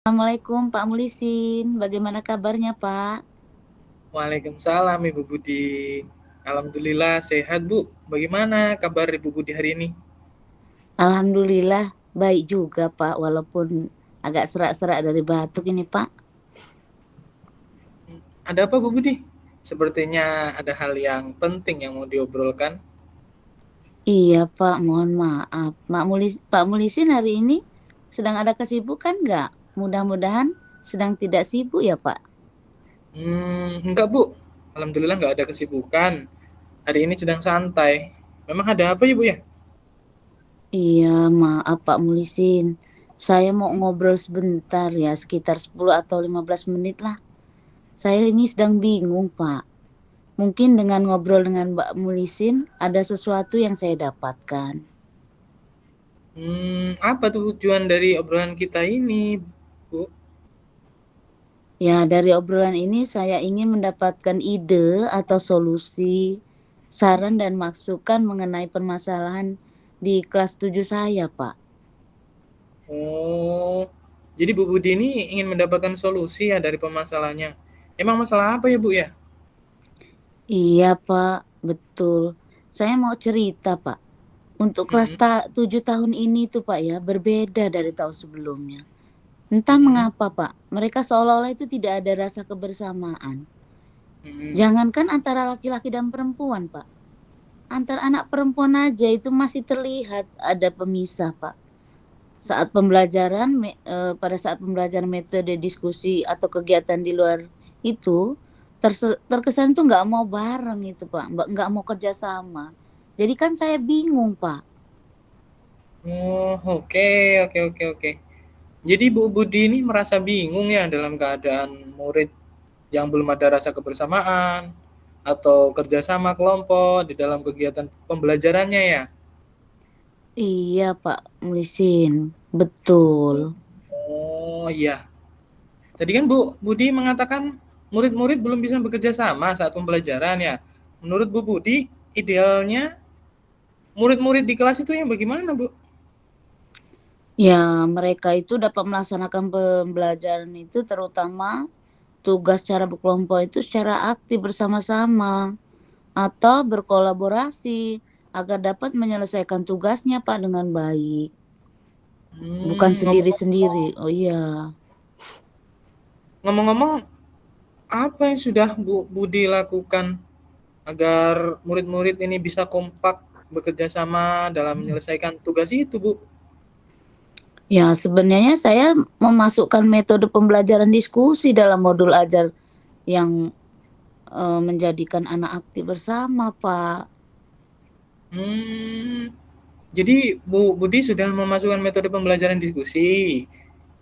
Assalamualaikum Pak Mulisin, bagaimana kabarnya Pak? Waalaikumsalam Ibu Budi. Alhamdulillah sehat Bu. Bagaimana kabar Ibu Budi hari ini? Alhamdulillah baik juga Pak, walaupun agak serak-serak dari batuk ini Pak. Ada apa Bu Budi? Sepertinya ada hal yang penting yang mau diobrolkan. Iya Pak, mohon maaf. Pak Mulisin hari ini sedang ada kesibukan nggak? Mudah-mudahan sedang tidak sibuk ya Pak. Enggak Bu. Alhamdulillah nggak ada kesibukan. Hari ini sedang santai. Memang ada apa ya Bu ya? Iya, maaf Pak Mulisin. Saya mau ngobrol sebentar ya, sekitar 10 atau 15 menit lah. Saya ini sedang bingung Pak. Mungkin dengan ngobrol dengan Mbak Mulisin ada sesuatu yang saya dapatkan. Apa tuh tujuan dari obrolan kita ini Bu? Ya, dari obrolan ini saya ingin mendapatkan ide atau solusi, saran dan masukan mengenai permasalahan di kelas 7 saya, Pak. Oh, jadi Bu Budi ini ingin mendapatkan solusi ya dari permasalahannya. Emang masalah apa ya Bu ya? Iya, Pak, betul. Saya mau cerita, Pak. Untuk kelas Mm-mm, 7 tahun ini tuh, Pak ya, berbeda dari tahun sebelumnya. Entah mm-mm, mengapa, Pak. Mereka seolah-olah itu tidak ada rasa kebersamaan. mm-mm. Jangankan antara laki-laki dan perempuan, Pak. Antar anak perempuan aja itu masih terlihat ada pemisah, Pak. Pada saat pembelajaran metode diskusi atau kegiatan di luar itu terkesan tuh nggak mau bareng itu Pak, nggak mau kerjasama. Jadi kan saya bingung Pak. Oh, oke, oke, oke, oke. Jadi Bu Budi ini merasa bingung ya dalam keadaan murid yang belum ada rasa kebersamaan atau kerjasama kelompok di dalam kegiatan pembelajarannya ya. Iya Pak Mulisin, betul. Oh iya. Tadi kan Bu Budi mengatakan murid-murid belum bisa bekerja sama saat pembelajaran ya. Menurut Bu Budi, idealnya murid-murid di kelas itu yang bagaimana Bu? Ya mereka itu dapat melaksanakan pembelajaran itu terutama tugas cara berkelompok itu secara aktif bersama-sama atau berkolaborasi agar dapat menyelesaikan tugasnya Pak dengan baik. Bukan Ngomong-ngomong, sendiri-sendiri. Oh iya. ngomong-ngomong, apa yang sudah Bu Budi lakukan agar murid-murid ini bisa kompak bekerja sama dalam menyelesaikan tugas itu, Bu? Ya, sebenarnya saya memasukkan metode pembelajaran diskusi dalam modul ajar yang menjadikan anak aktif bersama, Pak. Hmm, jadi Bu Budi sudah memasukkan metode pembelajaran diskusi.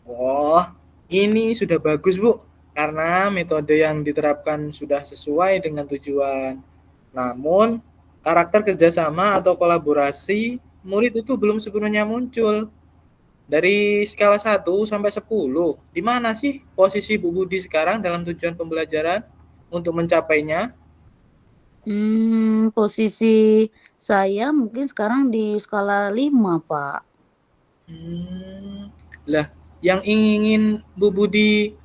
Wah, ini sudah bagus, Bu. Karena metode yang diterapkan sudah sesuai dengan tujuan. Namun, karakter kerjasama atau kolaborasi murid itu belum sepenuhnya muncul. Dari skala 1 sampai 10, di mana sih posisi Bu Budi sekarang dalam tujuan pembelajaran untuk mencapainya? Posisi saya mungkin sekarang di skala 5, Pak. Hmm, lah, yang ingin Bu Budi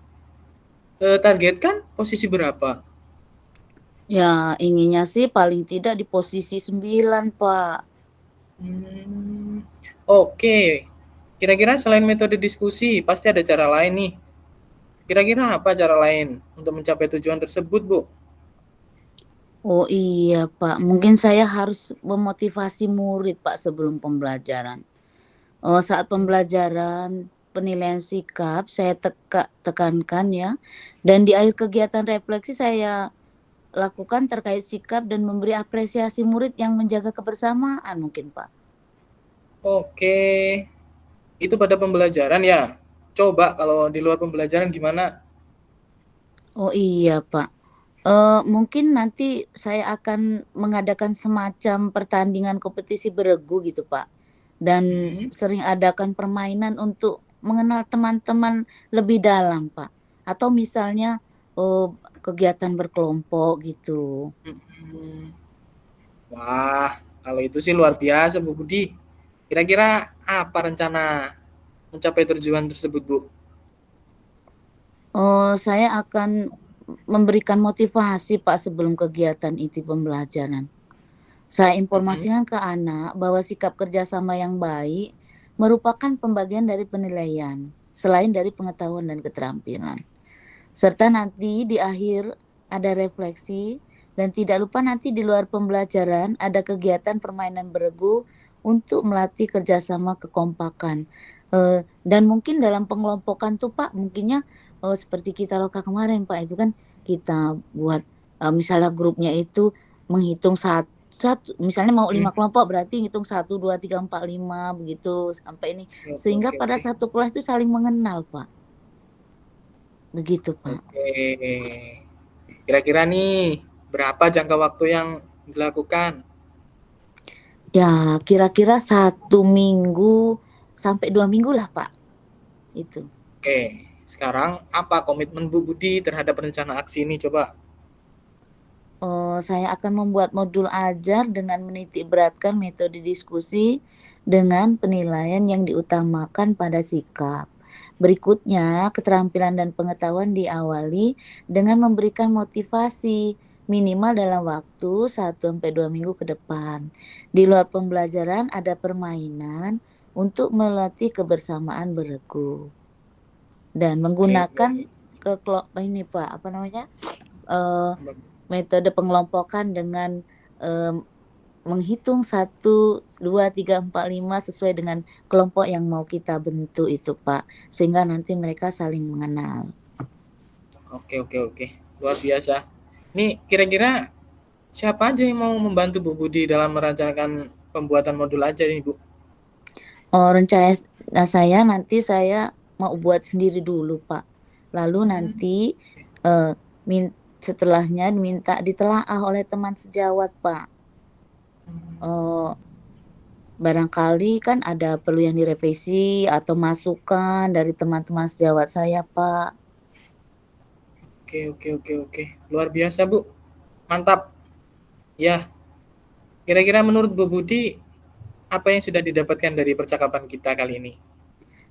targetkan posisi berapa? Ya, inginnya sih paling tidak di posisi 9, Pak. Hmm, oke. Kira-kira selain metode diskusi, pasti ada cara lain nih. Kira-kira apa cara lain untuk mencapai tujuan tersebut, Bu? Oh iya, Pak. Mungkin saya harus memotivasi murid, Pak, sebelum pembelajaran. Oh, saat pembelajaran penilaian sikap saya tekankan ya, dan di akhir kegiatan refleksi saya lakukan terkait sikap dan memberi apresiasi murid yang menjaga kebersamaan mungkin, Pak. Oke, itu pada pembelajaran ya. Coba kalau di luar pembelajaran gimana? Oh iya, Pak. Mungkin nanti saya akan mengadakan semacam pertandingan kompetisi beregu gitu, Pak. Dan Mhm, sering adakan permainan untuk mengenal teman-teman lebih dalam, Pak. Atau misalnya kegiatan berkelompok gitu. mhm. Wah, kalau itu sih luar biasa, Bu Budi. Kira-kira apa rencana mencapai tujuan tersebut, Bu? Oh, saya akan memberikan motivasi, Pak, sebelum kegiatan inti pembelajaran. Saya Mhm. informasikan ke anak bahwa sikap kerjasama yang baik merupakan pembagian dari penilaian, selain dari pengetahuan dan keterampilan. Serta nanti di akhir ada refleksi dan tidak lupa nanti di luar pembelajaran ada kegiatan permainan beregu untuk melatih kerjasama kekompakan. Dan mungkin dalam pengelompokan tuh Pak, mungkinnya, seperti kita loka kemarin Pak, itu kan kita buat, misalnya grupnya itu menghitung misalnya mau Mhm. 5 kelompok berarti ngitung 1, 2, 3, 4, 5 begitu sampai ini. Oke Sehingga oke pada oke. satu kelas itu saling mengenal Pak, begitu Pak. Oke. Kira-kira nih, berapa jangka waktu yang dilakukan? Ya, kira-kira 1 minggu sampai 2 minggu lah, Pak, itu. Oke, sekarang apa komitmen Bu Budi terhadap rencana aksi ini coba? Saya akan membuat modul ajar dengan menitikberatkan metode diskusi dengan penilaian yang diutamakan pada sikap. Berikutnya, keterampilan dan pengetahuan diawali dengan memberikan motivasi minimal dalam waktu 1 sampai 2 minggu ke depan. Di luar pembelajaran ada permainan untuk melatih kebersamaan beregu dan Oke menggunakan oke. ini Pak, apa namanya, eee metode pengelompokan dengan, menghitung 1, 2, 3, 4, 5 sesuai dengan kelompok yang mau kita bentuk itu, Pak, sehingga nanti mereka saling mengenal. Oke oke oke, luar biasa. Nih, kira-kira siapa aja yang mau membantu Bu Budi dalam merencanakan pembuatan modul ajar ini, Bu? Rencana saya nanti saya mau buat sendiri dulu, Pak. Lalu Mmm. nanti, eee, setelahnya minta ditelaah oleh teman sejawat, Pak. Eee, Barangkali kan ada perlu yang direvisi atau masukan dari teman-teman sejawat saya, Pak. Oke oke oke oke, luar biasa, Bu, mantap. Ya, kira-kira menurut Bu Budi, apa yang sudah didapatkan dari percakapan kita kali ini?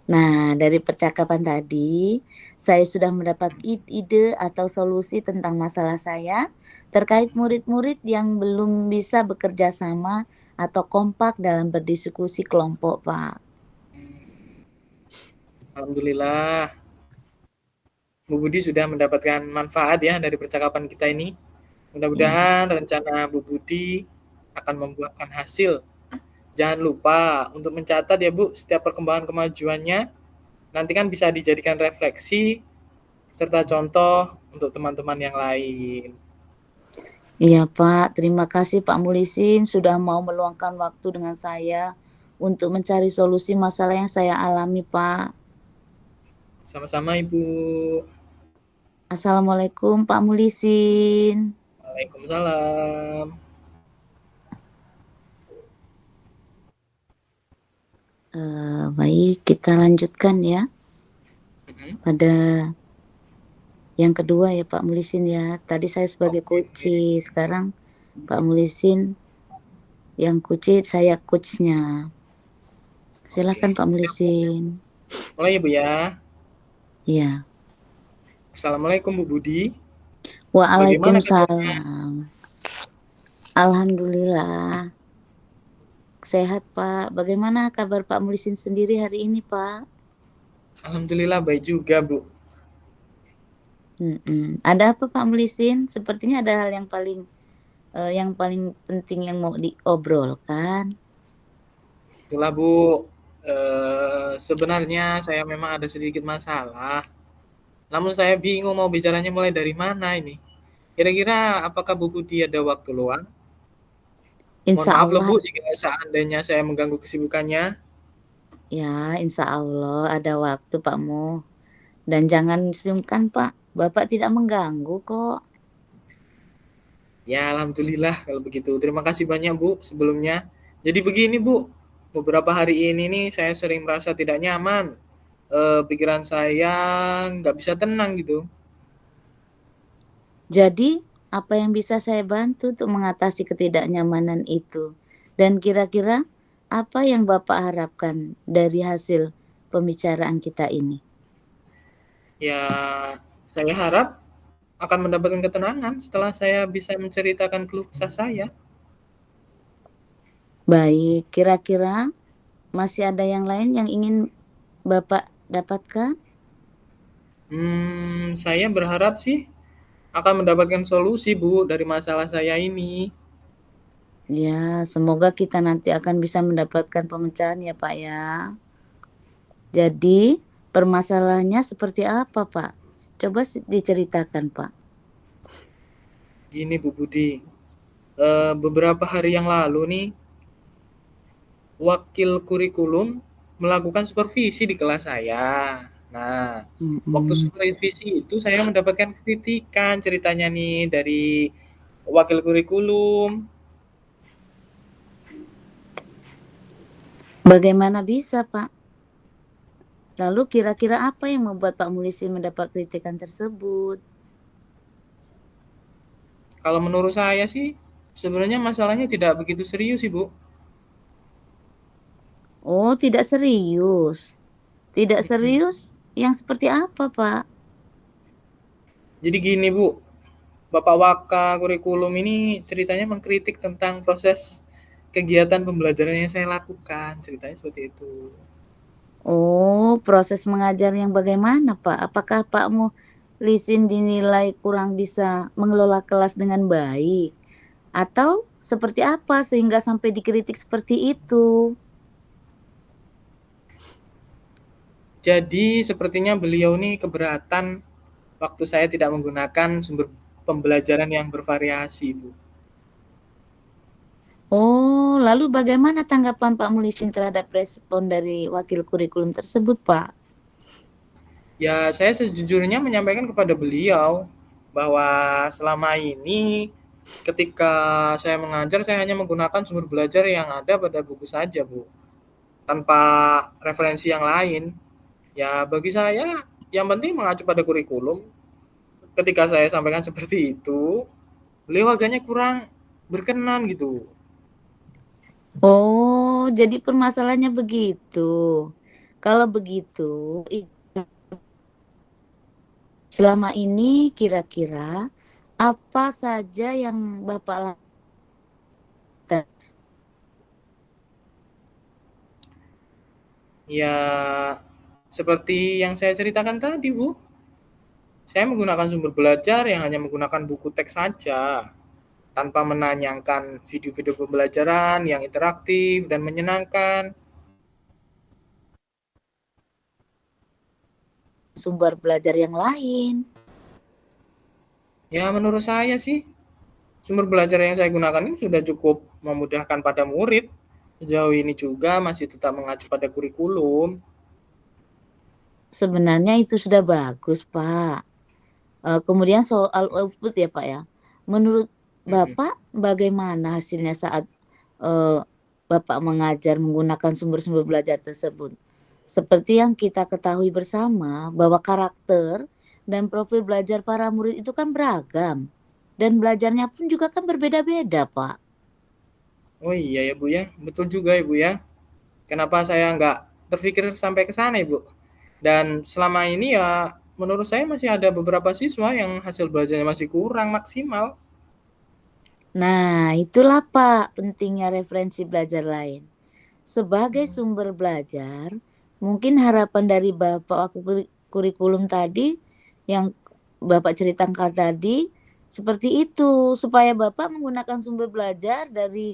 Nah, dari percakapan tadi, saya sudah mendapat ide atau solusi tentang masalah saya terkait murid-murid yang belum bisa bekerja sama atau kompak dalam berdiskusi kelompok, Pak. Alhamdulillah, Bu Budi sudah mendapatkan manfaat ya dari percakapan kita ini. Ya, Mudah-mudahan rencana Bu Budi akan membuahkan hasil. Jangan lupa untuk mencatat ya Bu setiap perkembangan kemajuannya. Nanti kan bisa dijadikan refleksi serta contoh untuk teman-teman yang lain. iya Pak. Terima kasih Pak Mulisin sudah mau meluangkan waktu dengan saya untuk mencari solusi masalah yang saya alami, Pak. Sama-sama Ibu. Assalamualaikum Pak Mulisin. Waalaikumsalam. Baik, kita lanjutkan ya Mhm. pada yang kedua ya Pak Mulisin ya. Tadi saya sebagai Oke, oke. coach, sekarang Pak Mulisin yang coach, saya coach-nya. Oke, Silakan Pak siap. Mulisin. Mulai ya Bu ya. Iya. Assalamualaikum Bu Budi. Bagaimana kabarnya? Waalaikumsalam. Alhamdulillah sehat Pak. Bagaimana kabar Pak Mulisin sendiri hari ini Pak? Alhamdulillah baik juga Bu. Ada apa Pak Mulisin? Sepertinya ada hal yang paling penting yang mau diobrolkan. Itulah Bu, sebenarnya saya memang ada sedikit masalah. Namun saya bingung mau bicaranya mulai dari mana ini. Kira-kira apakah Bu Budi ada waktu luang? Mohon Insya maaf loh Allah Bu jika seandainya saya mengganggu kesibukannya. ya, insya Allah ada waktu Pak Mu. Dan jangan sungkan Pak, Bapak tidak mengganggu kok. Ya alhamdulillah kalau begitu. Terima kasih banyak Bu sebelumnya. Jadi begini Bu, beberapa hari ini nih saya sering merasa tidak nyaman. Pikiran saya nggak bisa tenang gitu. Jadi, apa yang bisa saya bantu untuk mengatasi ketidaknyamanan itu? Dan kira-kira apa yang Bapak harapkan dari hasil pembicaraan kita ini? Ya Saya harap akan mendapatkan ketenangan setelah saya bisa menceritakan keluh kesah saya. Baik, kira-kira masih ada yang lain yang ingin Bapak dapatkan? Saya berharap sih akan mendapatkan solusi, Bu, dari masalah saya ini. Ya, semoga kita nanti akan bisa mendapatkan pemecahan ya, Pak, ya. Jadi, permasalahannya seperti apa, Pak? Coba diceritakan, Pak. Gini, Bu Budi, beberapa hari yang lalu nih, wakil kurikulum melakukan supervisi di kelas saya. Nah, waktu Mhm. supervisi itu saya mendapatkan kritikan ceritanya nih dari wakil kurikulum. Bagaimana bisa, Pak? Lalu kira-kira apa yang membuat Pak Mulisin mendapat kritikan tersebut? Kalau menurut saya sih, sebenarnya masalahnya tidak begitu serius sih, Bu. Oh, tidak serius. Tidak Mhm. serius yang seperti apa, Pak? Jadi gini, Bu, Bapak Waka kurikulum ini ceritanya mengkritik tentang proses kegiatan pembelajaran yang saya lakukan, ceritanya seperti itu. Oh, proses mengajar yang bagaimana, Pak? Apakah Pak Muhlisin dinilai kurang bisa mengelola kelas dengan baik? Atau seperti apa sehingga sampai dikritik seperti itu? Jadi sepertinya beliau ini keberatan waktu saya tidak menggunakan sumber pembelajaran yang bervariasi, Bu. Oh, lalu bagaimana tanggapan Pak Muhlisin terhadap respon dari wakil kurikulum tersebut, Pak? Ya, saya sejujurnya menyampaikan kepada beliau bahwa selama ini ketika saya mengajar, saya hanya menggunakan sumber belajar yang ada pada buku saja, Bu, tanpa referensi yang lain. Ya, bagi saya yang penting mengacu pada kurikulum. Ketika saya sampaikan seperti itu, beliau agaknya kurang berkenan gitu. Oh, jadi permasalahannya begitu. Kalau begitu, selama ini kira-kira apa saja yang Bapak lakukan? Ya, seperti yang saya ceritakan tadi, Bu. Saya menggunakan sumber belajar yang hanya menggunakan buku teks saja, tanpa menanyakan video-video pembelajaran yang interaktif dan menyenangkan. Sumber belajar yang lain? Ya, menurut saya sih, sumber belajar yang saya gunakan ini sudah cukup memudahkan pada murid. Sejauh ini juga masih tetap mengacu pada kurikulum. Sebenarnya itu sudah bagus, Pak. Kemudian soal output ya, Pak, ya. Menurut Mhm. Bapak bagaimana hasilnya saat, eee, Bapak mengajar menggunakan sumber-sumber belajar tersebut? Seperti yang kita ketahui bersama bahwa karakter dan profil belajar para murid itu kan beragam, dan belajarnya pun juga kan berbeda-beda, Pak. Oh iya ya Bu ya, betul juga ya Bu ya. Kenapa saya nggak terpikir sampai ke sana Ibu? Dan selama ini ya menurut saya masih ada beberapa siswa yang hasil belajarnya masih kurang maksimal. Nah, itulah, Pak, pentingnya referensi belajar lain. Sebagai sumber belajar, mungkin harapan dari Bapak waktu kurikulum tadi yang Bapak ceritakan tadi seperti itu, supaya Bapak menggunakan sumber belajar dari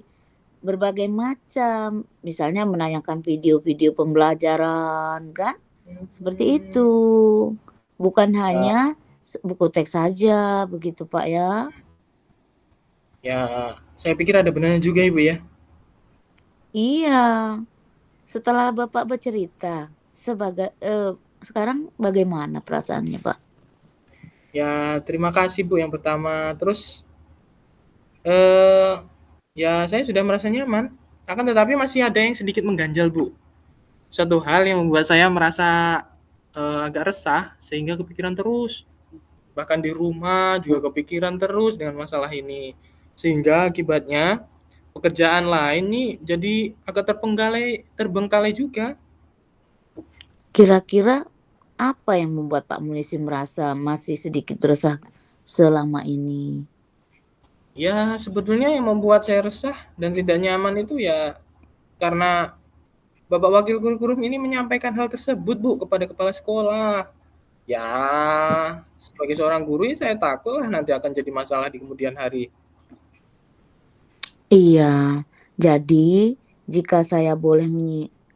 berbagai macam, misalnya menayangkan video-video pembelajaran kan, seperti Mmm, itu. Bukan ya hanya buku teks saja begitu, Pak, ya. ya saya pikir ada benarnya juga Ibu ya. Iya, setelah Bapak bercerita sekarang bagaimana perasaannya, Pak? Ya terima kasih Bu yang pertama. Terus, eee, ya saya sudah merasa nyaman, akan tetapi masih ada yang sedikit mengganjal Bu. Suatu hal yang membuat saya merasa, agak resah sehingga kepikiran terus. Bahkan di rumah juga kepikiran terus dengan masalah ini. Sehingga akibatnya pekerjaan lain nih jadi agak terbengkalai juga. Kira-kira Apa yang membuat Pak Mulisin merasa masih sedikit resah selama ini? Ya, sebetulnya yang membuat saya resah dan tidak nyaman itu ya karena Bapak Wakil Kurikulum ini menyampaikan hal tersebut, Bu, kepada kepala sekolah. Ya, sebagai seorang guru ya saya takutlah nanti akan jadi masalah di kemudian hari. Iya, jadi jika saya boleh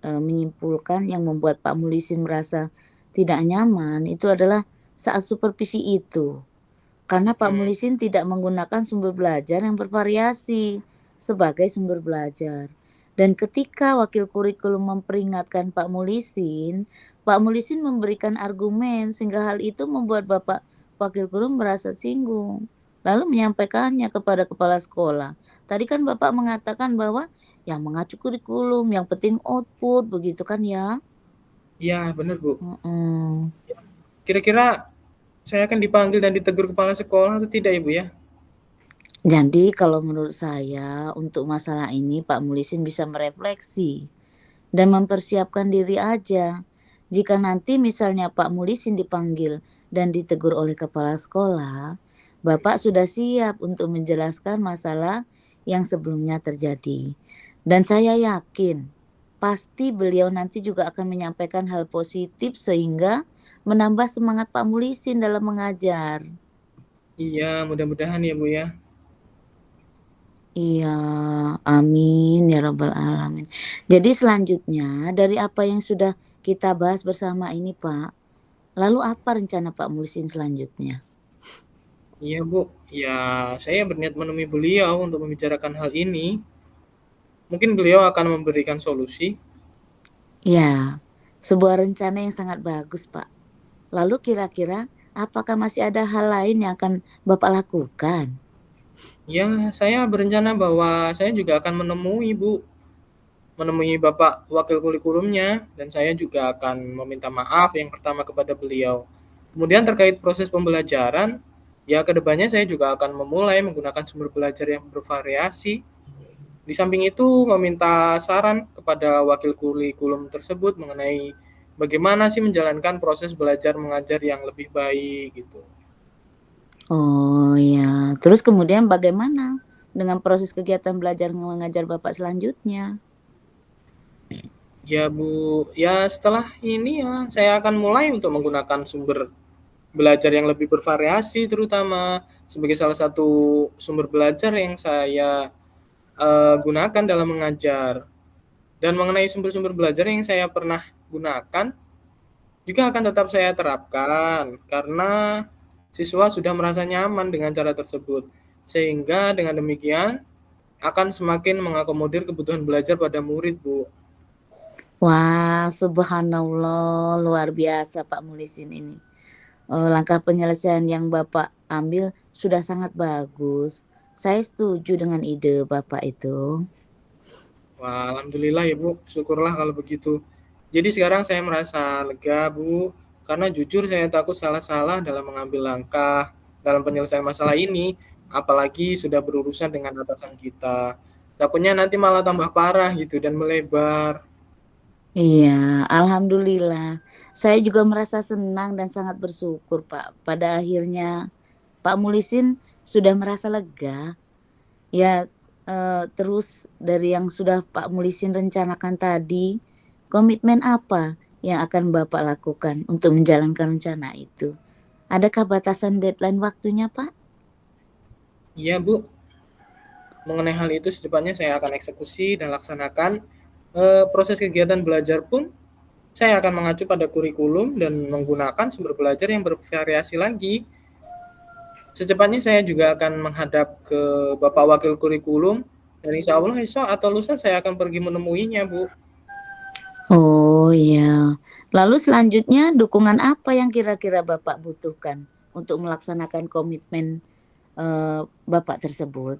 menyimpulkan yang membuat Pak Mulisin merasa tidak nyaman itu adalah saat supervisi itu. Karena Pak Mmm, Mulisin tidak menggunakan sumber belajar yang bervariasi sebagai sumber belajar. Dan ketika wakil kurikulum memperingatkan Pak Mulisin memberikan argumen sehingga hal itu membuat Bapak wakil kurikulum merasa singgung. Lalu menyampaikannya kepada kepala sekolah. Tadi kan Bapak mengatakan bahwa yang mengacu kurikulum, yang penting output, begitu kan ya? iya bener, Bu. Mhm. Kira-kira saya akan dipanggil dan ditegur kepala sekolah atau tidak ya, Bu, ya? Jadi kalau menurut saya untuk masalah ini Pak Mulisin bisa merefleksi dan mempersiapkan diri aja. Jika nanti misalnya Pak Mulisin dipanggil dan ditegur oleh kepala sekolah, Bapak sudah siap untuk menjelaskan masalah yang sebelumnya terjadi. Dan saya yakin pasti beliau nanti juga akan menyampaikan hal positif sehingga menambah semangat Pak Mulisin dalam mengajar. Iya, mudah-mudahan ya, Bu, ya. Iya, amin ya rabbal alamin. Jadi selanjutnya dari apa yang sudah kita bahas bersama ini Pak, lalu apa rencana Pak Muhsin selanjutnya? Iya, Bu. Ya, saya berniat menemui beliau untuk membicarakan hal ini. Mungkin beliau akan memberikan solusi. Ya, sebuah rencana yang sangat bagus Pak. Lalu kira-kira apakah masih ada hal lain yang akan Bapak lakukan? Ya, saya berencana bahwa saya juga akan menemui Bapak Wakil Kurikulumnya, dan saya juga akan meminta maaf yang pertama kepada beliau. Kemudian terkait proses pembelajaran, ya kedepannya saya juga akan memulai menggunakan sumber belajar yang bervariasi. Di samping itu meminta saran kepada wakil kurikulum tersebut mengenai bagaimana sih menjalankan proses belajar mengajar yang lebih baik gitu. Oh ya, terus kemudian bagaimana dengan proses kegiatan belajar mengajar Bapak selanjutnya? Ya Bu, ya setelah ini ya saya akan mulai untuk menggunakan sumber belajar yang lebih bervariasi terutama sebagai salah satu sumber belajar yang saya, gunakan dalam mengajar. Dan mengenai sumber-sumber belajar yang saya pernah gunakan juga akan tetap saya terapkan karena siswa sudah merasa nyaman dengan cara tersebut. Sehingga dengan demikian akan semakin mengakomodir kebutuhan belajar pada murid, Bu. Wah, subhanallah, luar biasa Pak Mulisin ini. Langkah penyelesaian yang Bapak ambil sudah sangat bagus. Saya setuju dengan ide Bapak itu. Wah, alhamdulillah ya, Bu, syukurlah kalau begitu. Jadi sekarang saya merasa lega, Bu, karena jujur saya takut salah-salah dalam mengambil langkah dalam penyelesaian masalah ini, apalagi sudah berurusan dengan atasan kita. Takutnya nanti malah tambah parah gitu dan melebar. Iya, alhamdulillah. Saya juga merasa senang dan sangat bersyukur Pak, pada akhirnya Pak Mulisin sudah merasa lega. Ya, terus dari yang sudah Pak Mulisin rencanakan tadi, komitmen apa yang akan Bapak lakukan untuk menjalankan rencana itu? Adakah batasan deadline waktunya, Pak? Iya, Bu, mengenai hal itu secepatnya saya akan eksekusi dan laksanakan. Proses kegiatan belajar pun saya akan mengacu pada kurikulum dan menggunakan sumber belajar yang bervariasi lagi. Secepatnya saya juga akan menghadap ke Bapak Wakil Kurikulum dan insya Allah esok atau lusa saya akan pergi menemuinya, Bu. Oh, iya. Lalu selanjutnya dukungan apa yang kira-kira Bapak butuhkan untuk melaksanakan komitmen, Bapak tersebut?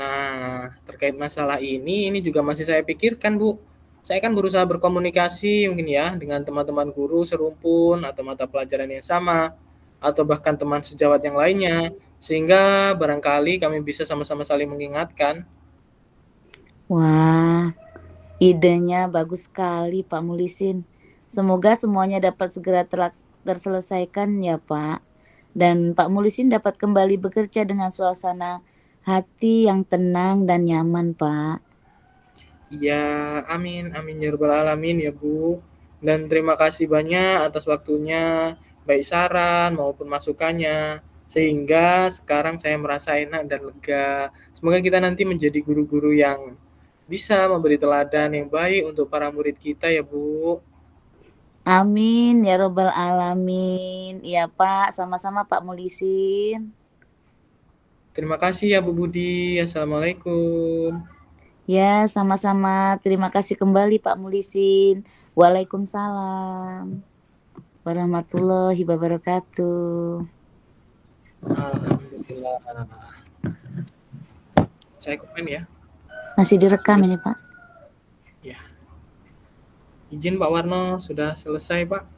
Nah, terkait masalah ini juga masih saya pikirkan, Bu. Saya kan berusaha berkomunikasi mungkin ya dengan teman-teman guru serumpun atau mata pelajaran yang sama atau bahkan teman sejawat yang lainnya sehingga barangkali kami bisa sama-sama saling mengingatkan. Wah, idenya bagus sekali Pak Mulisin. Semoga semuanya dapat segera terselesaikan ya, Pak. Dan Pak Mulisin dapat kembali bekerja dengan suasana hati yang tenang dan nyaman, Pak. Iya, amin, amin ya rabbal alamin ya Bu. Dan terima kasih banyak atas waktunya, baik saran maupun masukannya. Sehingga sekarang saya merasa enak dan lega. Semoga kita nanti menjadi guru-guru yang bisa memberi teladan yang baik untuk para murid kita ya Bu. Amin ya robbal alamin. Iya, Pak, sama-sama Pak Mulisin. Terima kasih ya Bu Budi. Assalamualaikum. Ya, sama-sama. Terima kasih kembali Pak Mulisin. Waalaikumsalam warahmatullahi wabarakatuh. Alhamdulillah. Saya komen ya. Masih direkam Sudah. ini, Pak? Ya. Izin Pak Warno, sudah selesai Pak.